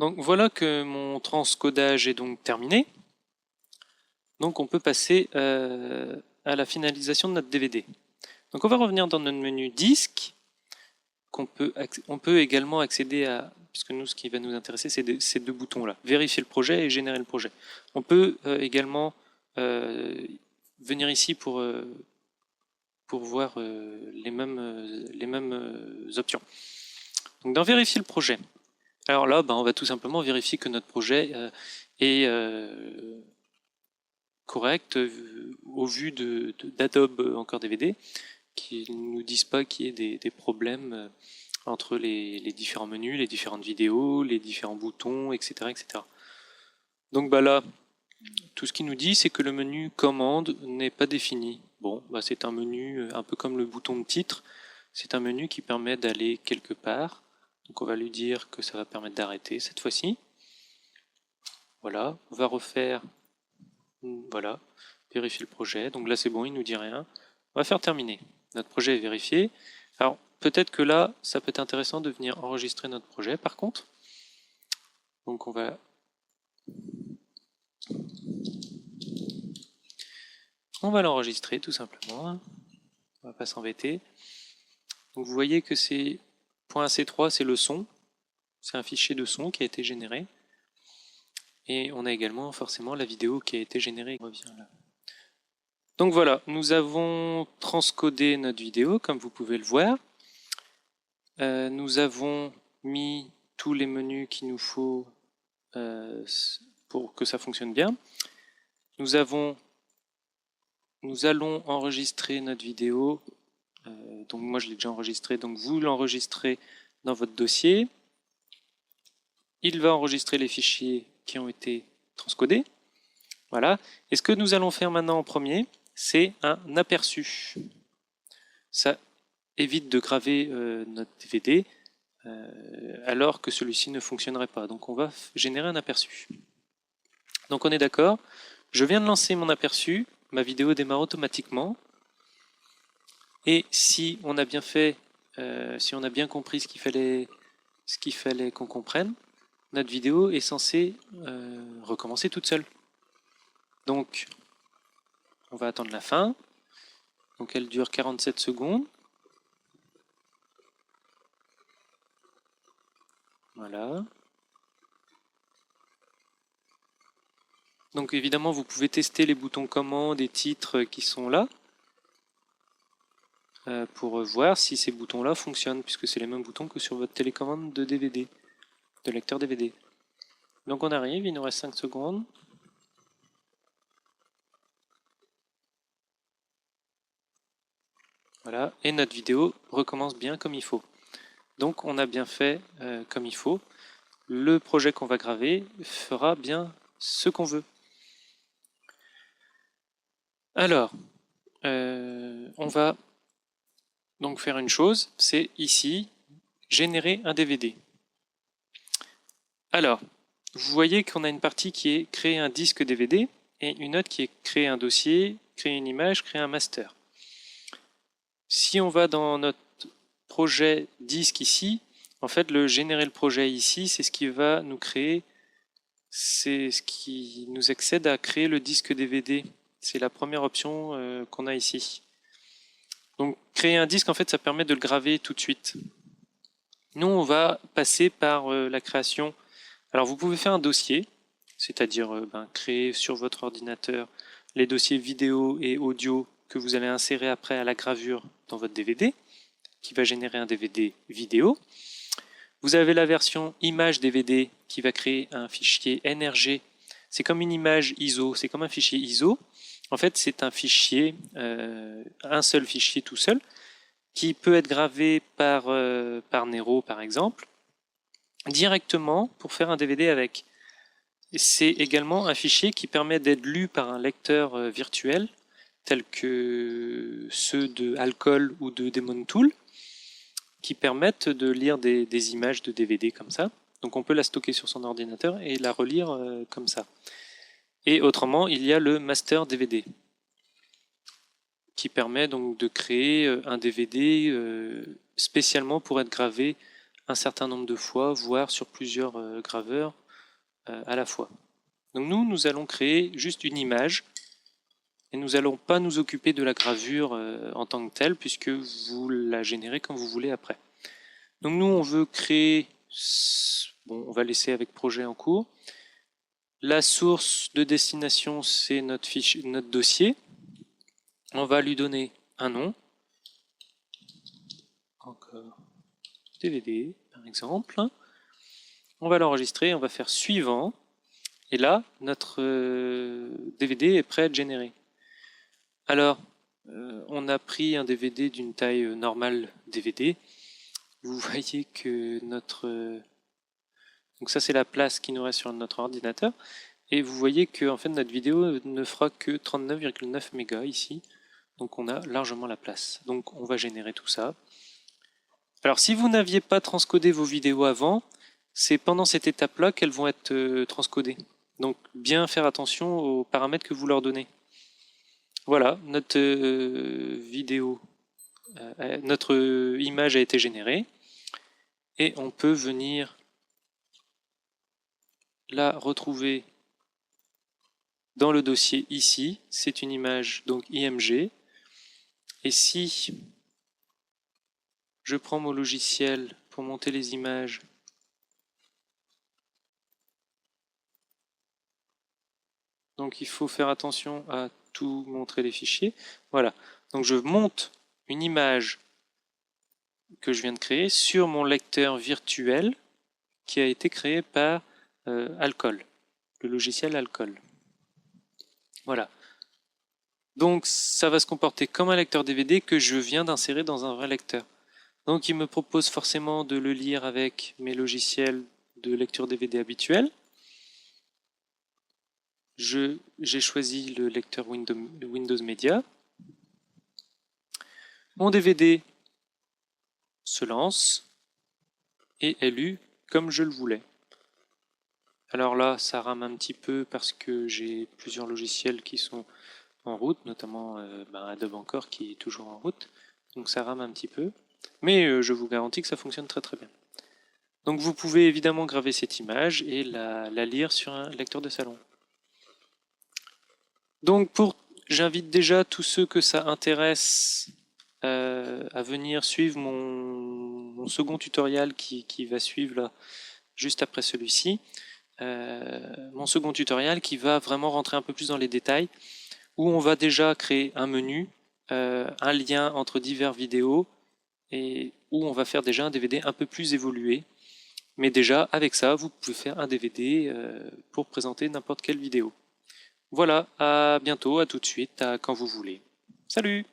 Donc voilà que mon transcodage est donc terminé. Donc on peut passer à la finalisation de notre DVD. Donc on va revenir dans notre menu disque. On peut également accéder à, puisque nous ce qui va nous intéresser c'est ces deux boutons là, vérifier le projet et générer le projet. On peut également venir ici pour voir les mêmes options. Donc dans vérifier le projet, alors là on va tout simplement vérifier que notre projet est correct au vu d'Adobe Encore DVD, qu'ils ne nous disent pas qu'il y ait des problèmes entre les différents menus, les différentes vidéos, les différents boutons, etc. etc. Donc là, tout ce qu'il nous dit, c'est que le menu commande n'est pas défini. Bon, c'est un menu un peu comme le bouton de titre, c'est un menu qui permet d'aller quelque part. Donc on va lui dire que ça va permettre d'arrêter cette fois-ci. Voilà, on va refaire, voilà, vérifier le projet. Donc là c'est bon, il nous dit rien. On va faire terminer. Notre projet est vérifié. Alors peut-être que là, ça peut être intéressant de venir enregistrer notre projet par contre. Donc on va l'enregistrer tout simplement. On va pas s'embêter. Donc vous voyez que c'est .c3, c'est le son. C'est un fichier de son qui a été généré. Et on a également forcément la vidéo qui a été générée. On revient là. Donc voilà, nous avons transcodé notre vidéo, comme vous pouvez le voir. Nous avons mis tous les menus qu'il nous faut pour que ça fonctionne bien. Nous allons enregistrer notre vidéo. Donc moi je l'ai déjà enregistré, donc vous l'enregistrez dans votre dossier. Il va enregistrer les fichiers qui ont été transcodés. Voilà. Et ce que nous allons faire maintenant en premier, c'est un aperçu. Ça évite de graver notre DVD alors que celui-ci ne fonctionnerait pas. Donc on va générer un aperçu. Donc on est d'accord. Je viens de lancer mon aperçu. Ma vidéo démarre automatiquement. Et si on a bien fait, si on a bien compris ce qu'il fallait qu'on comprenne, notre vidéo est censée recommencer toute seule. Donc, on va attendre la fin. Donc, elle dure 47 secondes. Voilà. Donc, évidemment, vous pouvez tester les boutons commande et titres qui sont là pour voir si ces boutons-là fonctionnent, puisque c'est les mêmes boutons que sur votre télécommande de DVD, de lecteur DVD. Donc, on arrive, il nous reste 5 secondes. Voilà, et notre vidéo recommence bien comme il faut. Donc on a bien fait comme il faut. Le projet qu'on va graver fera bien ce qu'on veut. Alors, on va donc faire une chose, c'est ici, générer un DVD. Alors, vous voyez qu'on a une partie qui est créer un disque DVD et une autre qui est créer un dossier, créer une image, créer un master. Si on va dans notre projet disque ici, en fait, le générer le projet ici, c'est ce qui va nous créer, c'est ce qui nous accède à créer le disque DVD. C'est la première option qu'on a ici. Donc, créer un disque, en fait, ça permet de le graver tout de suite. Nous, on va passer par la création. Alors, vous pouvez faire un dossier, c'est-à-dire créer sur votre ordinateur les dossiers vidéo et audio que vous allez insérer après à la gravure dans votre DVD, qui va générer un DVD vidéo. Vous avez la version image DVD qui va créer un fichier NRG. C'est comme une image ISO, c'est comme un fichier ISO. En fait, c'est un fichier, un seul fichier tout seul, qui peut être gravé par Nero, par exemple, directement pour faire un DVD avec. C'est également un fichier qui permet d'être lu par un lecteur virtuel, tel que ceux de Alcol ou de Demon Tool, qui permettent de lire des images de DVD comme ça. Donc on peut la stocker sur son ordinateur et la relire comme ça. Et autrement, il y a le master DVD, qui permet donc de créer un DVD spécialement pour être gravé un certain nombre de fois, voire sur plusieurs graveurs à la fois. Donc nous allons créer juste une image et nous n'allons pas nous occuper de la gravure en tant que telle puisque vous la générez quand vous voulez après. Donc nous, on veut créer, bon, on va laisser avec projet en cours. La source de destination, c'est notre fichier, notre dossier. On va lui donner un nom. Encore DVD, par exemple. On va l'enregistrer, on va faire suivant. Et là, notre DVD est prêt à être généré. Alors, on a pris un DVD d'une taille normale DVD. Vous voyez que notre... donc ça, c'est la place qui nous reste sur notre ordinateur. Et vous voyez que en fait, notre vidéo ne fera que 39,9 mégas ici. Donc on a largement la place. Donc on va générer tout ça. Alors si vous n'aviez pas transcodé vos vidéos avant, c'est pendant cette étape-là qu'elles vont être transcodées. Donc bien faire attention aux paramètres que vous leur donnez. Voilà, notre vidéo, notre image a été générée. Et on peut venir la retrouver dans le dossier ici. C'est une image donc IMG. Et si je prends mon logiciel pour monter les images, donc il faut faire attention à tout montrer les fichiers. Voilà, donc je monte une image que je viens de créer sur mon lecteur virtuel qui a été créé par Alcol, le logiciel Alcol. Voilà. Donc ça va se comporter comme un lecteur DVD que je viens d'insérer dans un vrai lecteur. Donc il me propose forcément de le lire avec mes logiciels de lecture DVD habituels. J'ai choisi le lecteur Windows Media. Mon DVD se lance et est lu comme je le voulais. Alors là, ça rame un petit peu parce que j'ai plusieurs logiciels qui sont en route, notamment Adobe Encore qui est toujours en route. Donc ça rame un petit peu. Mais je vous garantis que ça fonctionne très très bien. Donc vous pouvez évidemment graver cette image et la lire sur un lecteur de salon. Donc j'invite déjà tous ceux que ça intéresse à venir suivre mon second tutoriel qui va suivre là, juste après celui-ci. Mon second tutoriel qui va vraiment rentrer un peu plus dans les détails, où on va déjà créer un menu, un lien entre divers vidéos, et où on va faire déjà un DVD un peu plus évolué. Mais déjà, avec ça, vous pouvez faire un DVD pour présenter n'importe quelle vidéo. Voilà, à bientôt, à tout de suite, à quand vous voulez. Salut!